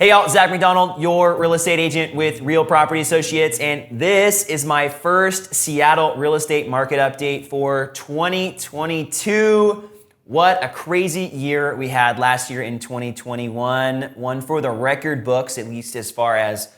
Hey y'all, Zach McDonald, your real estate agent with Real Property Associates, and this is my first Seattle real estate market update for 2022. What a crazy year we had last year in 2021. One for the record books, at least as far as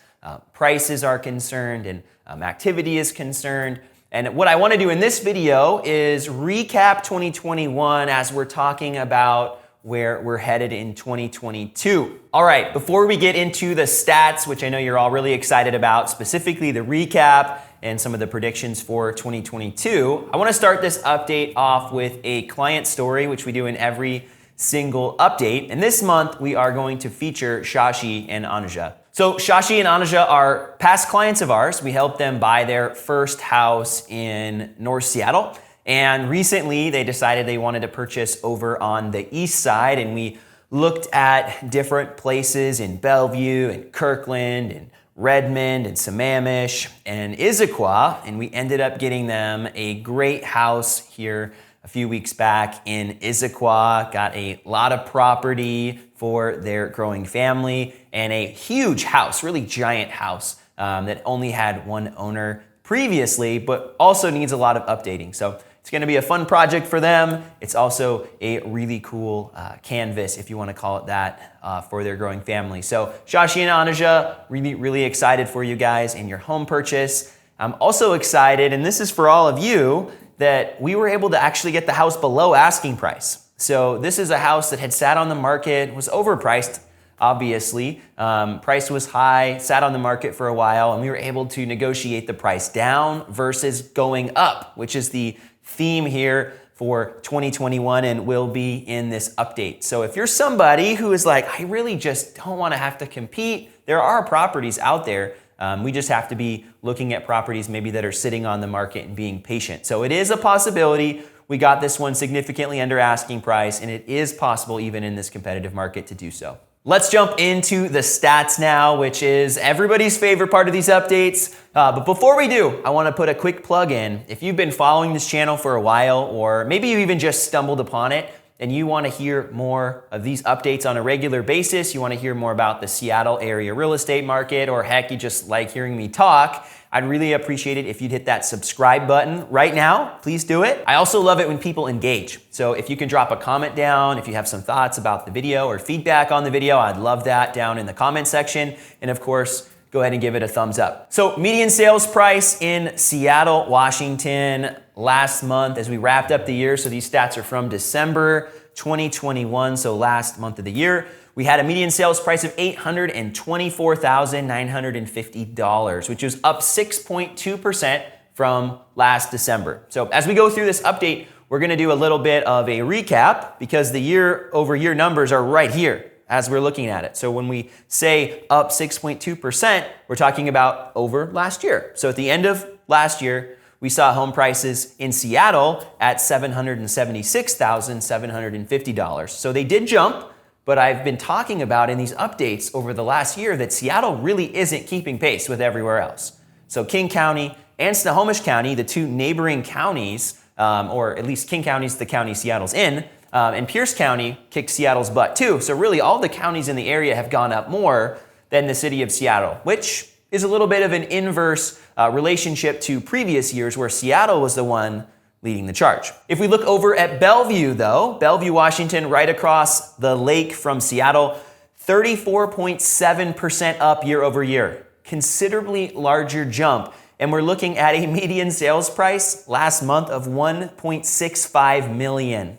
prices are concerned and activity is concerned. And what I want to do in this video is recap 2021 as we're talking about where we're headed in 2022. All right, before we get into the stats, which I know you're all really excited about, specifically the recap and some of the predictions for 2022, I want to start this update off with a client story, which we do in every single update. And this month, we are going to feature Shashi and Anuja. So Shashi and Anuja are past clients of ours. We helped them buy their first house in North Seattle. And recently they decided they wanted to purchase over on the east side, and we looked at different places in Bellevue and Kirkland and Redmond and Sammamish and Issaquah, and we ended up getting them a great house here a few weeks back in Issaquah. Got a lot of property for their growing family and a huge house, really giant house that only had one owner previously, but also needs a lot of updating. So it's going to be a fun project for them. It's also a really cool canvas, if you want to call it that, for their growing family. So Shashi and Anuja, really excited for you guys in your home purchase. I'm also excited, and this is for all of you, that we were able to actually get the house below asking price. So this is a house that had sat on the market, was overpriced, obviously. Price was high, sat on the market for a while, and we were able to negotiate the price down versus going up, which is the theme here for 2021 and will be in this update. So if you're somebody who is like, I really just don't want to have to compete, there are properties out there. We just have to be looking at properties maybe that are sitting on the market and being patient. So it is a possibility. We got this one significantly under asking price, and it is possible even in this competitive market to do so. Let's jump into the stats now, which is everybody's favorite part of these updates. But before we do, I want to put a quick plug in. If you've been following this channel for a while, or maybe you even just stumbled upon it, and you want to hear more of these updates on a regular basis, you want to hear more about the Seattle area real estate market, or heck, you just like hearing me talk, I'd really appreciate it if you'd hit that subscribe button right now. Please do it. I also love it when people engage. So if you can drop a comment down, if you have some thoughts about the video or feedback on the video, I'd love that down in the comment section. And of course, go ahead and give it a thumbs up. So median sales price in Seattle, Washington last month as we wrapped up the year. So these stats are from December 2021, so last month of the year. We had a median sales price of $824,950, which was up 6.2% from last December. So as we go through this update, we're going to do a little bit of a recap because the year-over-year numbers are right here as we're looking at it. So when we say up 6.2%, we're talking about over last year. So at the end of last year, we saw home prices in Seattle at $776,750. So they did jump. But I've been talking about in these updates over the last year that Seattle really isn't keeping pace with everywhere else. So King County and Snohomish County, the two neighboring counties, or at least King County is the county Seattle's in, and Pierce County kicked Seattle's butt too. So really all the counties in the area have gone up more than the city of Seattle, which is a little bit of an inverse relationship to previous years where Seattle was the one leading the charge. If we look over at Bellevue though, Bellevue, Washington, right across the lake from Seattle, 34.7% up year over year. Considerably larger jump. And we're looking at a median sales price last month of $1.65 million.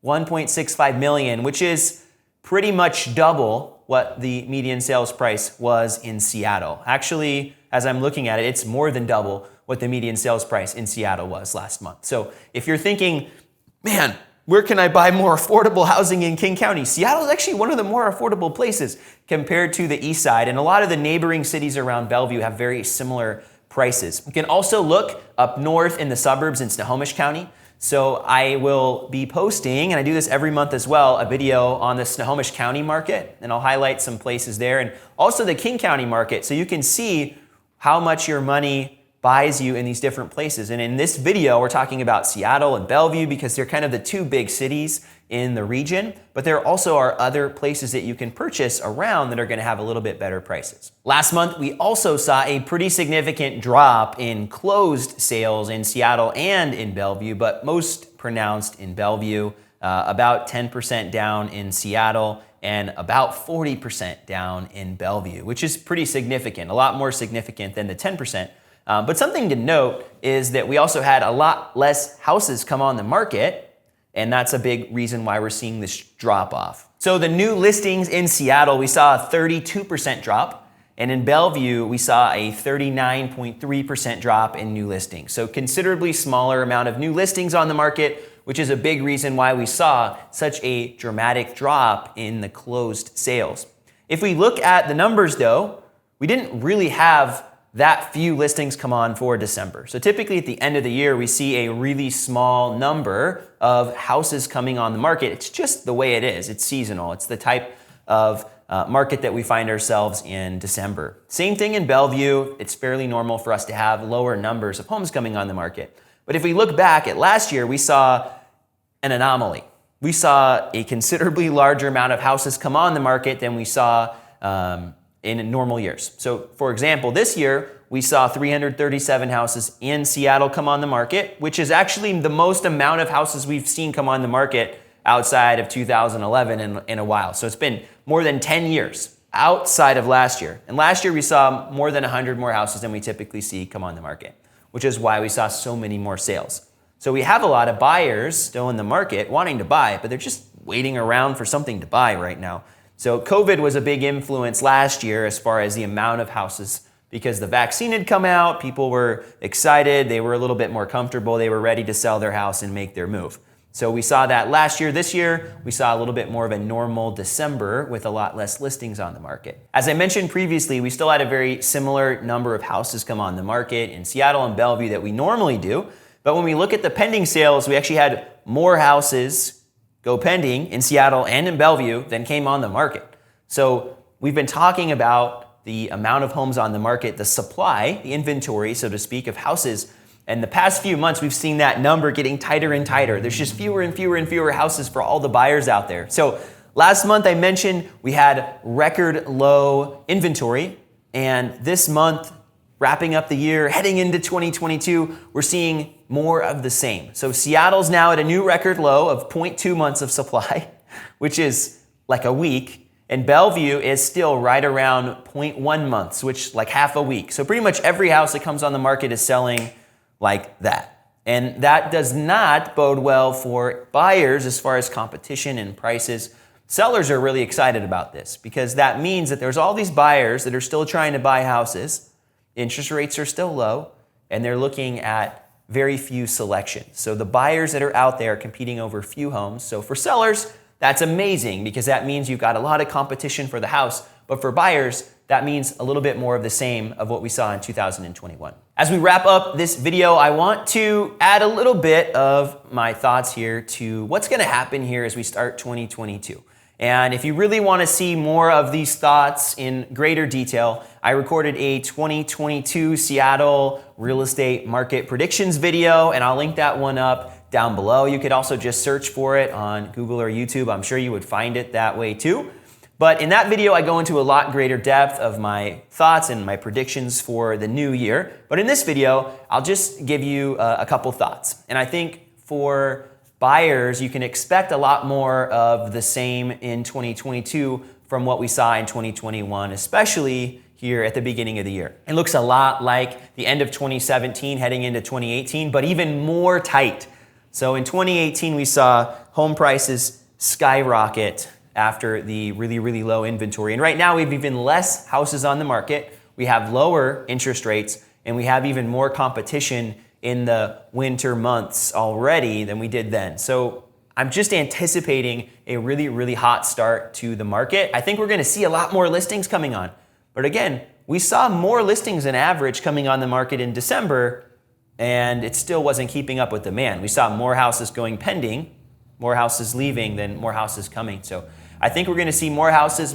$1.65 million, which is pretty much double what the median sales price was in Seattle. Actually, as I'm looking at it, it's more than double what the median sales price in Seattle was last month. So if you're thinking, man, where can I buy more affordable housing in King County? Seattle is actually one of the more affordable places compared to the east side. And a lot of the neighboring cities around Bellevue have very similar prices. You can also look up north in the suburbs in Snohomish County. So I will be posting, and I do this every month as well, a video on the Snohomish County market, and I'll highlight some places there, and also the King County market, so you can see how much your money buys you in these different places. And in this video, we're talking about Seattle and Bellevue because they're kind of the two big cities in the region, but there also are other places that you can purchase around that are going to have a little bit better prices. Last month, we also saw a pretty significant drop in closed sales in Seattle and in Bellevue, but most pronounced in Bellevue, about 10% down in Seattle and about 40% down in Bellevue, which is pretty significant, a lot more significant than the 10%. But something to note is that we also had a lot less houses come on the market, and that's a big reason why we're seeing this drop off. So the new listings in Seattle, we saw a 32% drop, and in Bellevue, we saw a 39.3% drop in new listings. So considerably smaller amount of new listings on the market, which is a big reason why we saw such a dramatic drop in the closed sales. If we look at the numbers though, we didn't really have that few listings come on for December. So typically at the end of the year, we see a really small number of houses coming on the market. It's just the way it is. It's seasonal. It's the type of market that we find ourselves in December. Same thing in Bellevue. It's fairly normal for us to have lower numbers of homes coming on the market. But if we look back at last year, we saw an anomaly. We saw a considerably larger amount of houses come on the market than we saw in normal years. So for example, this year, we saw 337 houses in Seattle come on the market, which is actually the most amount of houses we've seen come on the market outside of 2011 in a while. So it's been more than 10 years outside of last year. And last year we saw more than 100 more houses than we typically see come on the market, which is why we saw so many more sales. So we have a lot of buyers still in the market wanting to buy, but they're just waiting around for something to buy right now. So COVID was a big influence last year as far as the amount of houses, because the vaccine had come out, people were excited, they were a little bit more comfortable, they were ready to sell their house and make their move. So we saw that last year. This year, we saw a little bit more of a normal December with a lot less listings on the market. As I mentioned previously, we still had a very similar number of houses come on the market in Seattle and Bellevue that we normally do. But when we look at the pending sales, we actually had more houses go pending in Seattle and in Bellevue than came on the market. So we've been talking about the amount of homes on the market, the supply, the inventory, so to speak, of houses. And the past few months, we've seen that number getting tighter and tighter. There's just fewer and fewer and fewer houses for all the buyers out there. So last month I mentioned we had record low inventory. And this month, wrapping up the year, heading into 2022, we're seeing more of the same. So Seattle's now at a new record low of 0.2 months of supply, which is like a week. And Bellevue is still right around 0.1 months, which like half a week. So pretty much every house that comes on the market is selling like that. And that does not bode well for buyers as far as competition and prices. Sellers are really excited about this because that means that there's all these buyers that are still trying to buy houses. Interest rates are still low, and they're looking at very few selections. So the buyers that are out there are competing over few homes. So for sellers, that's amazing because that means you've got a lot of competition for the house. But for buyers, that means a little bit more of the same of what we saw in 2021. As we wrap up this video, I want to add a little bit of my thoughts here to what's going to happen here as we start 2022. And if you really want to see more of these thoughts in greater detail, I recorded a 2022 Seattle real estate market predictions video, and I'll link that one up down below. You could also just search for it on Google or YouTube. I'm sure you would find it that way too. But in that video, I go into a lot greater depth of my thoughts and my predictions for the new year. But in this video, I'll just give you a couple thoughts. And I think for buyers, you can expect a lot more of the same in 2022 from what we saw in 2021, especially here at the beginning of the year. It looks a lot like the end of 2017 heading into 2018, but even more tight. So in 2018, we saw home prices skyrocket after the really, really low inventory. And right now we have even less houses on the market. We have lower interest rates, and we have even more competition in the winter months already than we did then. So I'm just anticipating a really, really hot start to the market. I think we're gonna see a lot more listings coming on. But again, we saw more listings than average coming on the market in December, and it still wasn't keeping up with demand. We saw more houses going pending, more houses leaving than more houses coming. So I think we're gonna see more houses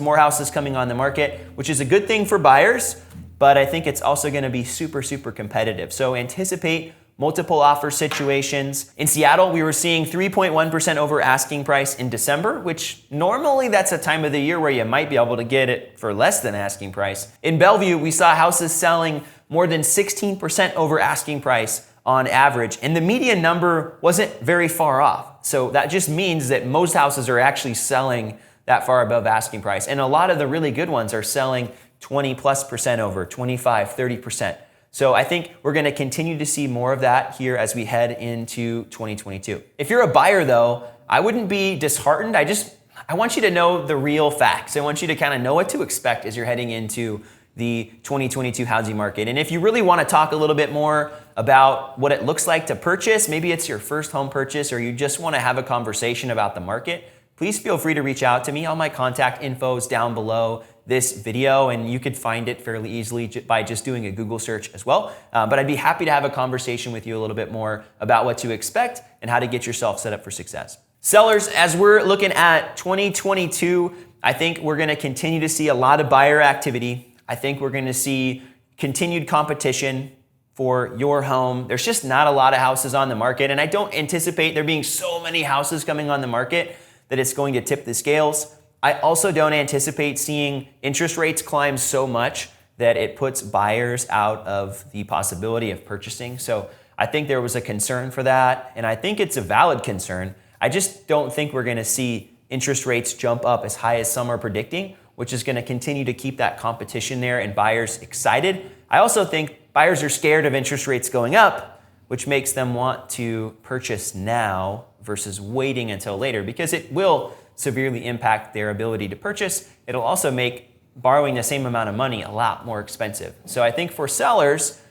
coming on the market, which is a good thing for buyers. but I think it's also gonna be super, super competitive. So anticipate multiple offer situations. In Seattle, we were seeing 3.1% over asking price in December, which normally that's a time of the year where you might be able to get it for less than asking price. In Bellevue, we saw houses selling more than 16% over asking price on average, and the median number wasn't very far off. So that just means that most houses are actually selling that far above asking price. And a lot of the really good ones are selling 20+% over, 25, 30%. So I think we're gonna continue to see more of that here as we head into 2022. If you're a buyer though, I wouldn't be disheartened. I want you to know the real facts. I want you to kind of know what to expect as you're heading into the 2022 housing market. And if you really want to talk a little bit more about what it looks like to purchase, maybe it's your first home purchase or you just want to have a conversation about the market, please feel free to reach out to me. All my contact info is down below this video, and you could find it fairly easily by just doing a Google search as well. But I'd be happy to have a conversation with you a little bit more about what to expect and how to get yourself set up for success. Sellers, as we're looking at 2022, I think we're gonna continue to see a lot of buyer activity. I think we're gonna see continued competition for your home. There's just not a lot of houses on the market, and I don't anticipate there being so many houses coming on the market that it's going to tip the scales. I also don't anticipate seeing interest rates climb so much that it puts buyers out of the possibility of purchasing. So I think there was a concern for that, and I think it's a valid concern. I just don't think we're gonna see interest rates jump up as high as some are predicting, which is gonna continue to keep that competition there and buyers excited. I also think buyers are scared of interest rates going up, which makes them want to purchase now versus waiting until later, because it will severely impact their ability to purchase. It'll also make borrowing the same amount of money a lot more expensive. So I think for sellers,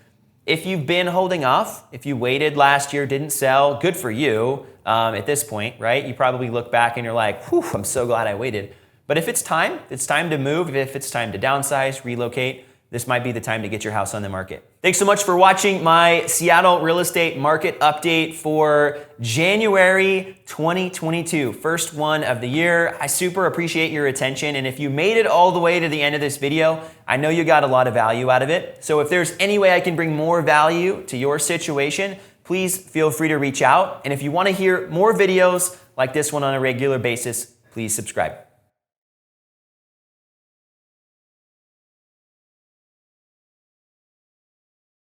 if you've been holding off, if you waited last year, didn't sell, good for you at this point, right? You probably look back and you're like, whew, I'm so glad I waited. But if it's time to move, if it's time to downsize, relocate, this might be the time to get your house on the market. Thanks so much for watching my Seattle real estate market update for January 2022, first one of the year. I super appreciate your attention, and if you made it all the way to the end of this video, I know you got a lot of value out of it. So if there's any way I can bring more value to your situation, please feel free to reach out. And if you want to hear more videos like this one on a regular basis, please subscribe.